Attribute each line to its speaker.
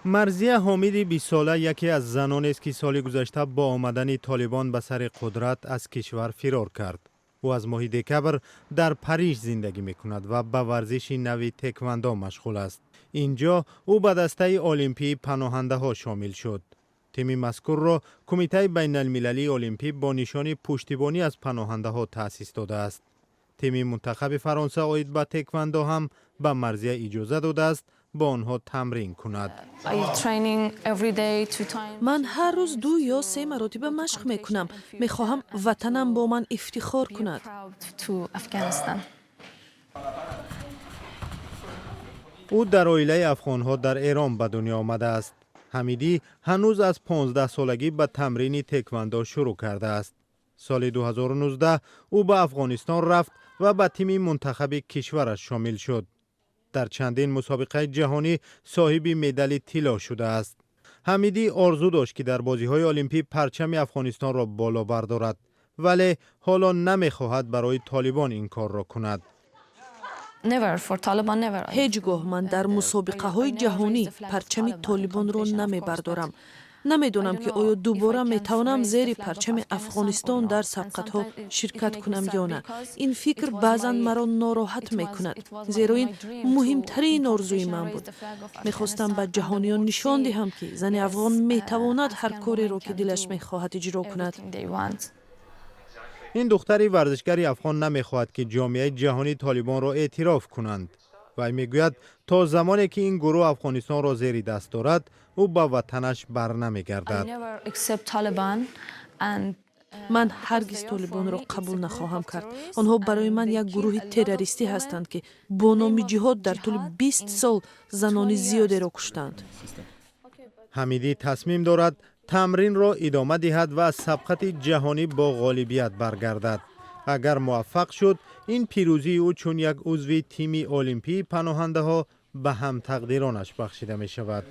Speaker 1: مرضیه حامدی 20 ساله یکی از زنانی است که سال گذشته با آمدن طالبان به سر قدرت از کشور فرار کرد. او از ماه دکبر در پاریس زندگی می کند و به ورزش نوی تکواندو مشغول است. اینجا او به دسته المپی پناهنده ها شامل شد. تیم مذکور را کمیته بین المللی المپی با نشان پشتیبانی از پناهنده ها تأسیس داده است. تیم منتخب فرانسه آید به تکواندو هم به مرضیه اجازه داده است با آنها تمرین کند.
Speaker 2: من هر روز 2 یا 3 مرتبه مشق می کنم. می خواهم وطنم با من افتخار کند.
Speaker 1: او در عائله افغان‌ها در ایران به دنیا آمده است. حمیدی هنوز از 15 سالگی به تمرین تکواندو شروع کرده است. سال 2019 او به افغانستان رفت و به تیم منتخب کشورش شامل شد. در چندین مسابقه جهانی صاحب مدال طلا شده است. حمیدی آرزو داشت که در بازی‌های المپی پرچم افغانستان را بالا بردارد، ولی حالا نمی‌خواهد برای طالبان این کار را کند.
Speaker 2: هیچگاه من در مسابقه های جهانی پرچم طالبان را نمی بردارم. نمیدونم که آیا دوباره می توانم زیر پرچم افغانستان در سبقت ها شرکت کنم یا نه. این فکر بعضا مرا ناراحت می کند، زیرا این مهمترین آرزوی من بود. می خواستم به جهانیان نشان دهم که زن افغان می تواند هر کاری را که دلش می خواهد اجرا کند.
Speaker 1: این دختری ورزشگری افغان نمیخواهد که جامعه جهانی طالبان را اعتراف کنند. و میگوید تا زمانی که این گروه افغانستان را زیر دست دارد، او به وطنش بر نمیگردد.
Speaker 2: من هرگز طالبان را قبول نخواهم کرد. آنها برای من یک گروه تروریستی هستند که با نام جهاد در طول 20 سال زنان زیادی را کشتند.
Speaker 1: حمیدی تصمیم دارد تمرین را ادامه دهد و از سبقت جهانی با غالبیت برگردد. اگر موفق شد، این پیروزی او چون یک عضو تیم المپی پناهنده ها به هم تقدیرانش بخشیده می شود.